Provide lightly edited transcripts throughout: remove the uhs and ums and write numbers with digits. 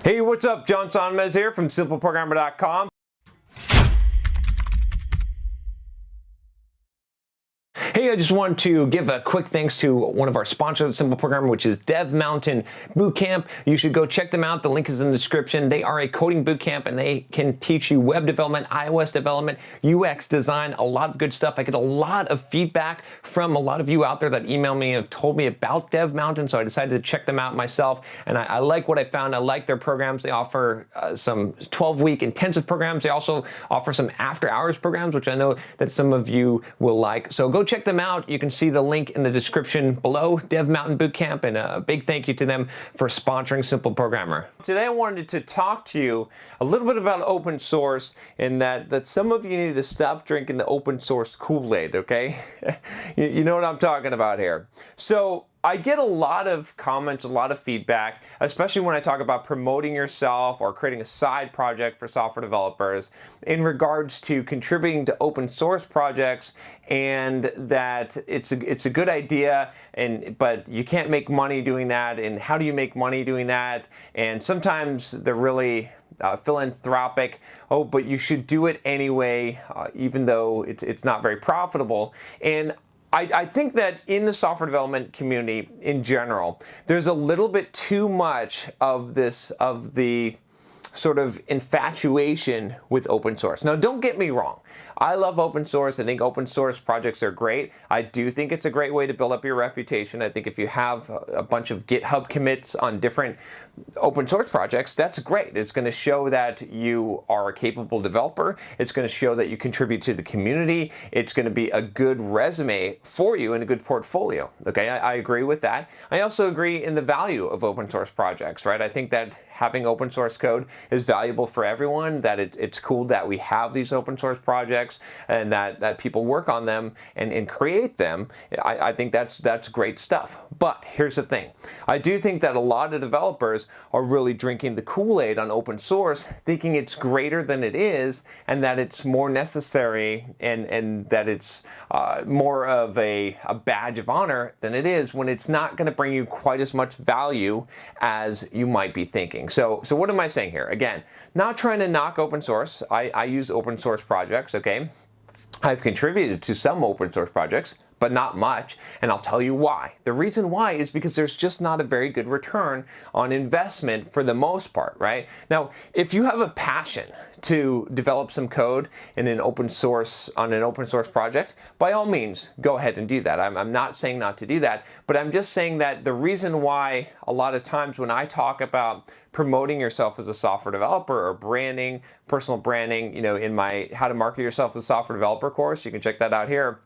Hey, what's up? John Sonmez here from SimpleProgrammer.com. Hey, I just want to give a quick thanks to one of our sponsors at Simple Programmer, which is Dev Mountain Bootcamp. You should go check them out. The link is in the description. They are a coding bootcamp, and they can teach you web development, iOS development, UX design, a lot of good stuff. I get a lot of feedback from a lot of you out there that email me and have told me about Dev Mountain, so I decided to check them out myself, and I like what I found. I like their programs. They offer some 12-week intensive programs. They also offer some after-hours programs, which I know that some of you will like. So go check them out. You can see the link in the description below, Dev Mountain Bootcamp, and a big thank you to them for sponsoring Simple Programmer. Today I wanted to talk to you a little bit about open source, and that some of you need to stop drinking the open source Kool-Aid, okay? You know what I'm talking about here. So I get a lot of comments, a lot of feedback, especially when I talk about promoting yourself or creating a side project for software developers in regards to contributing to open source projects, and that it's a good idea, but you can't make money doing that, and how do you make money doing that? And sometimes they're really philanthropic. Oh, but you should do it anyway, even though it's not very profitable. And I think that in the software development community in general, there's a little bit too much of the sort of infatuation with open source. Now, don't get me wrong. I love open source. I think open source projects are great. I do think it's a great way to build up your reputation. I think if you have a bunch of GitHub commits on different open source projects, that's great. It's going to show that you are a capable developer. It's going to show that you contribute to the community. It's going to be a good resume for you and a good portfolio. Okay, I agree with that. I also agree in the value of open source projects, right? I think that having open source code is valuable for everyone, that it's cool that we have these open source projects and that people work on them and create them. I think that's great stuff. But here's the thing. I do think that a lot of developers are really drinking the Kool-Aid on open source, thinking it's greater than it is, and that it's more necessary, and that it's more of a badge of honor than it is, when it's not going to bring you quite as much value as you might be thinking. So what am I saying here? Again, not trying to knock open source. I use open source projects, okay? I've contributed to some open source projects, but not much, and I'll tell you why. The reason why is because there's just not a very good return on investment for the most part, right? Now, if you have a passion to develop some code in an open source project, by all means, go ahead and do that. I'm not saying not to do that, but I'm just saying that the reason why a lot of times when I talk about promoting yourself as a software developer or branding, personal branding, you know, in my How to Market Yourself as a Software Developer course, you can check that out here,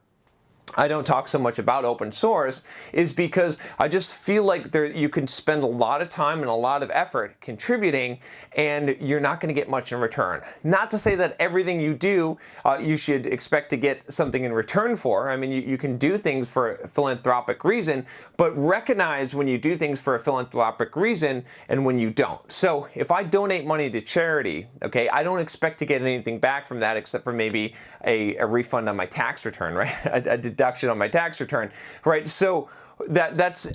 I don't talk so much about open source, is because I just feel like you can spend a lot of time and a lot of effort contributing, and you're not going to get much in return. Not to say that everything you do, you should expect to get something in return for. I mean, you can do things for a philanthropic reason, but recognize when you do things for a philanthropic reason and when you don't. So if I donate money to charity, okay, I don't expect to get anything back from that except for maybe a refund on my tax return, right? A deduction on my tax return, right? So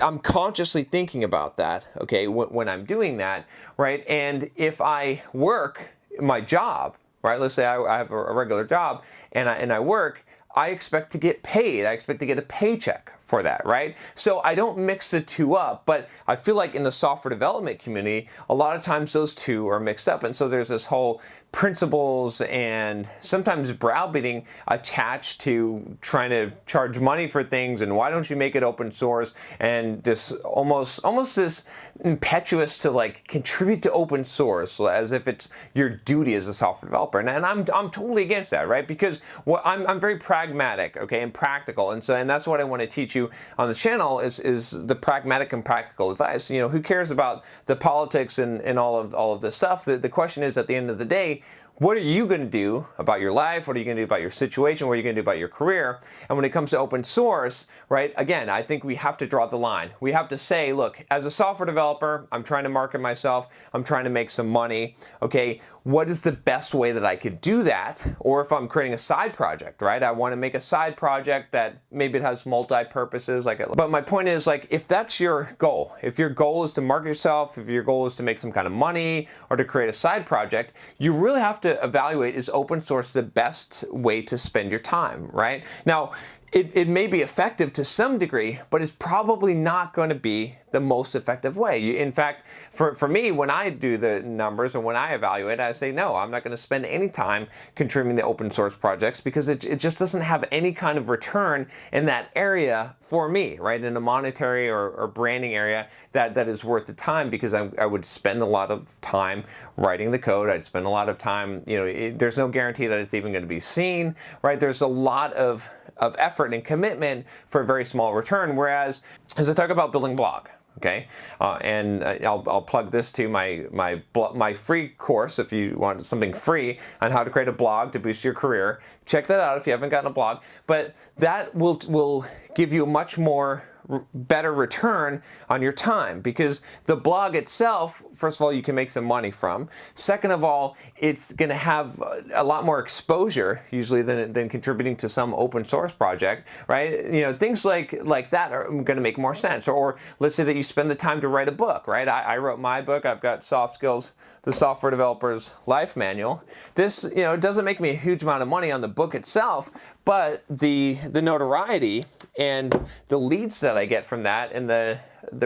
I'm consciously thinking about that, okay, when I'm doing that, right? And if I work my job, right? Let's say I have a regular job and I work, I expect to get paid. I expect to get a paycheck for that, right? So I don't mix the two up, but I feel like in the software development community, a lot of times those two are mixed up. And so there's this whole principles and sometimes browbeating attached to trying to charge money for things, and why don't you make it open source, and this almost this impetuous to like contribute to open source as if it's your duty as a software developer. And I'm totally against that, right? Because I'm very pragmatic, okay, and practical, and that's what I want to teach you on this channel is the pragmatic and practical advice. You know, who cares about the politics and all of this stuff? The question is, at the end of the day, what are you going to do about your life? What are you going to do about your situation? What are you going to do about your career? And when it comes to open source, right, again, I think we have to draw the line. We have to say, look, as a software developer, I'm trying to market myself. I'm trying to make some money. Okay, what is the best way that I could do that? Or if I'm creating a side project, right, I want to make a side project that maybe it has multi-purposes. But my point is, like, if that's your goal, if your goal is to market yourself, if your goal is to make some kind of money or to create a side project, you really have to evaluate, is open source the best way to spend your time, right? Now, it may be effective to some degree, but it's probably not going to be the most effective way. In fact, for me, when I do the numbers and when I evaluate, I say, no, I'm not going to spend any time contributing to open source projects because it just doesn't have any kind of return in that area for me, right? In a monetary or branding area that is worth the time, because I would spend a lot of time writing the code. I'd spend a lot of time, there's no guarantee that it's even going to be seen, right? There's a lot of effort and commitment for a very small return. Whereas, as I talk about building blog, okay, and I'll plug this to my free course if you want something free on how to create a blog to boost your career. Check that out if you haven't gotten a blog. But that will give you a much more better return on your time, because the blog itself, first of all, you can make some money from. Second of all, it's going to have a lot more exposure usually than contributing to some open source project, right? Things like that are going to make more sense. Or let's say that you spend the time to write a book, right? I wrote my book. I've got Soft Skills, the Software Developer's Life Manual. This, it doesn't make me a huge amount of money on the book itself, but the notoriety and the leads that I get from that and the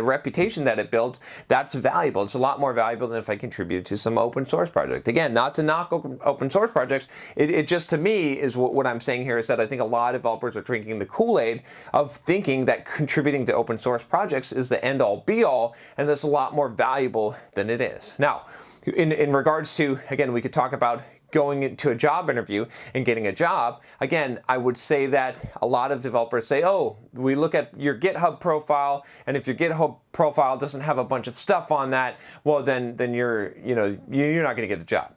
reputation that it builds, that's valuable. It's a lot more valuable than if I contributed to some open source project. Again, not to knock open source projects. It just, to me, is what I'm saying here is that I think a lot of developers are drinking the Kool-Aid of thinking that contributing to open source projects is the end-all be-all, and that's a lot more valuable than it is. Now, in regards to, again, we could talk about going into a job interview and getting a job. Again, I would say that a lot of developers say, oh, we look at your GitHub profile, and if your GitHub profile doesn't have a bunch of stuff on that, well, then you're not going to get the job.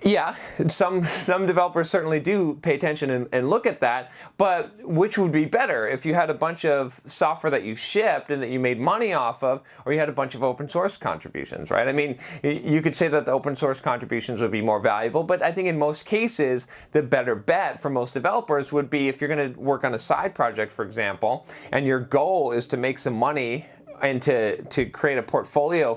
Yeah, some developers certainly do pay attention and look at that, but which would be better, if you had a bunch of software that you shipped and that you made money off of, or you had a bunch of open source contributions, right? I mean, you could say that the open source contributions would be more valuable, but I think in most cases, the better bet for most developers would be, if you're going to work on a side project, for example, and your goal is to make some money and to create a portfolio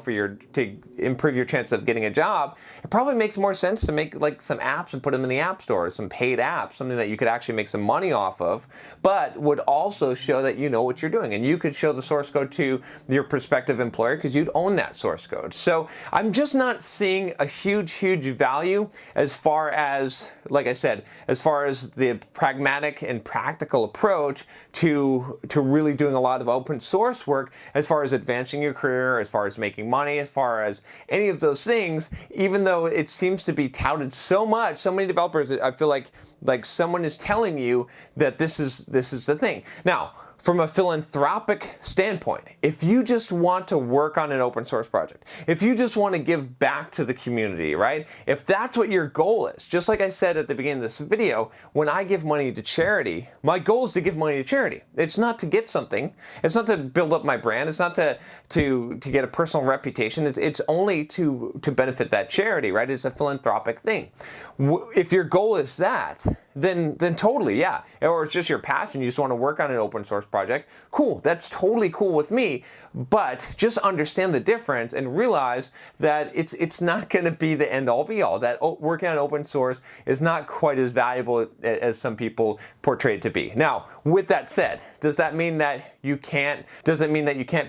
to improve your chance of getting a job, it probably makes more sense to make like some apps and put them in the app store, some paid apps, something that you could actually make some money off of, but would also show that you know what you're doing. And you could show the source code to your prospective employer because you'd own that source code. So I'm just not seeing a huge value as far as, like I said, as far as the pragmatic and practical approach to really doing a lot of open source work, as far as advancing your career, as far as making money, as far as any of those things, even though it seems to be touted so much, so many developers, I feel like someone is telling you that this is the thing. Now, from a philanthropic standpoint, if you just want to work on an open source project, if you just want to give back to the community, right? If that's what your goal is, just like I said at the beginning of this video, when I give money to charity, my goal is to give money to charity. It's not to get something. It's not to build up my brand. It's not to get a personal reputation. It's only to benefit that charity, right? It's a philanthropic thing. If your goal is that, then totally, yeah. Or it's just your passion, you just want to work on an open source project, cool, that's totally cool with me. But just understand the difference and realize that it's not going to be the end all be all. That working on open source is not quite as valuable as some people portray it to be. Now, with that said, does that mean that you can't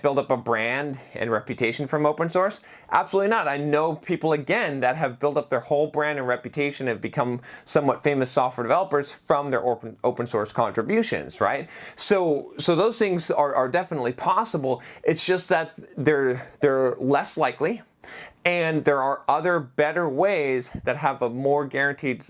build up a brand and reputation from open source? Absolutely not. I know people, again, that have built up their whole brand and reputation, have become somewhat famous software developers from their open source contributions, right? So those things are definitely possible. It's just that they're less likely, And there are other better ways that have a more guaranteed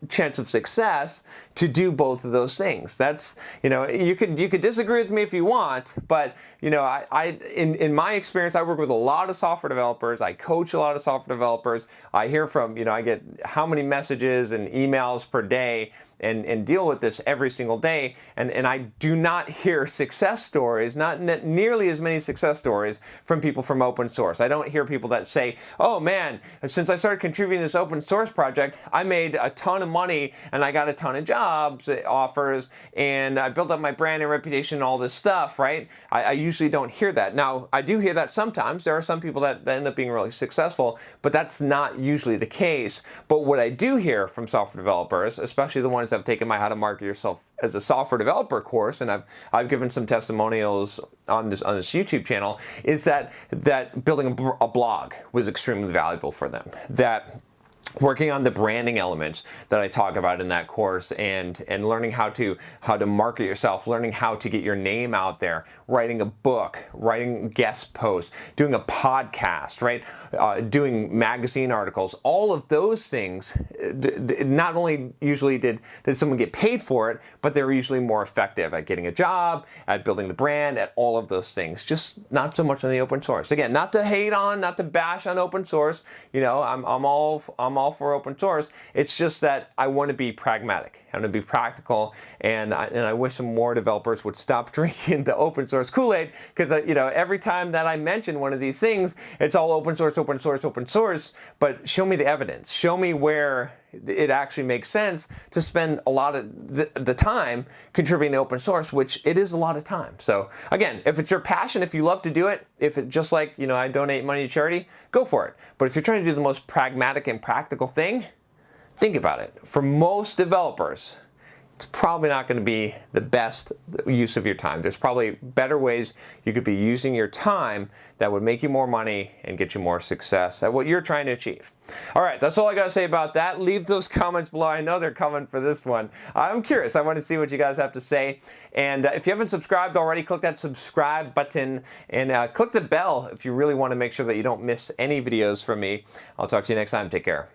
chance of success to do both of those things. That's, you could disagree with me if you want, but in my experience, I work with a lot of software developers. I coach a lot of software developers. I hear from, I get how many messages and emails per day and deal with this every single day. And I do not hear success stories, not nearly as many success stories from people from open source. I don't hear people that say, oh man, since I started contributing to this open source project, I made a ton of money and I got a ton of jobs offers and I built up my brand and reputation and all this stuff, right? I usually don't hear that. Now, I do hear that sometimes. There are some people that end up being really successful, but that's not usually the case. But what I do hear from software developers, especially the ones that have taken my How to Market Yourself as a Software Developer course, and I've given some testimonials on this YouTube channel, is that building a blog was extremely valuable for them. That working on the branding elements that I talk about in that course and learning how to market yourself, learning how to get your name out there, writing a book, writing guest posts, doing a podcast, right? Doing magazine articles, all of those things, not only usually did someone get paid for it, but they were usually more effective at getting a job, at building the brand, at all of those things. Just not so much on the open source. Again, not to hate on, not to bash on open source. I'm all for open source. It's just that I want to be pragmatic. I want to be practical, and I wish some more developers would stop drinking the open source Kool-Aid, because every time that I mention one of these things, it's all open source, open source, open source. But show me the evidence. Show me where it actually makes sense to spend a lot of the time contributing to open source, which it is a lot of time. So again, if it's your passion, if you love to do it, if it just like, I donate money to charity, go for it. But if you're trying to do the most pragmatic and practical thing, think about it. For most developers, it's probably not going to be the best use of your time. There's probably better ways you could be using your time that would make you more money and get you more success at what you're trying to achieve. All right, that's all I got to say about that. Leave those comments below. I know they're coming for this one. I'm curious. I want to see what you guys have to say. And if you haven't subscribed already, click that subscribe button and click the bell if you really want to make sure that you don't miss any videos from me. I'll talk to you next time. Take care.